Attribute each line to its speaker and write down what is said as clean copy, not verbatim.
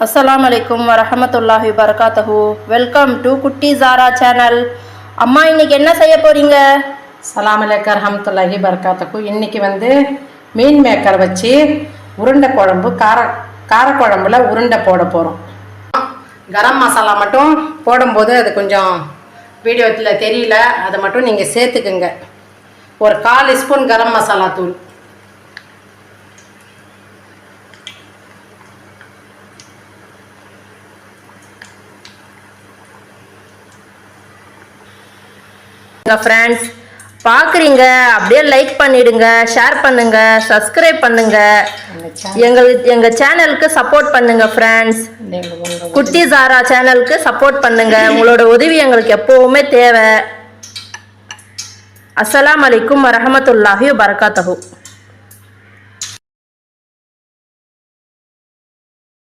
Speaker 1: அஸ்ஸலாமு அலைக்கும் வரஹமத்துல்லாஹி வபரகாத்துஹு. வெல்கம் டு குட்டி ஜாரா சேனல். அம்மா இன்னைக்கு என்ன செய்ய போறீங்க?
Speaker 2: அஸ்ஸலாமு அலைக்கும் வரஹமத்துல்லாஹி வபரகாத்துஹு. இன்னைக்கு மீன் மேக்கர் வச்சு உருண்டை குழம்பு காரக்குழம்புல உருண்டை போட போகிறோம். கரம் மசாலா மட்டும் போடும்போது அது கொஞ்சம் வீடியோத்தில் தெரியல, அதை மட்டும் நீங்கள் சேர்த்துக்குங்க. ஒரு 1/4 ஸ்பூன் கரம் மசாலா தூள்,
Speaker 1: ஃப்ரெண்ட்ஸ் பார்க்குறீங்க அப்படியே லைக் பண்ணிடுங்க, ஷேர் பண்ணுங்க, சப்ஸ்கிரைப் பண்ணுங்க, எங்கள் சேனலுக்கு சப்போர்ட் பண்ணுங்க ஃப்ரெண்ட்ஸ். குட்டி ஜாரா சேனலுக்கு சப்போர்ட் பண்ணுங்க. உங்களோட உதவி எங்களுக்கு எப்பவுமே தேவை. அஸ்ஸலாமு அலைக்கும் வரஹமத்துல்லாஹி வபரகாத்துஹு.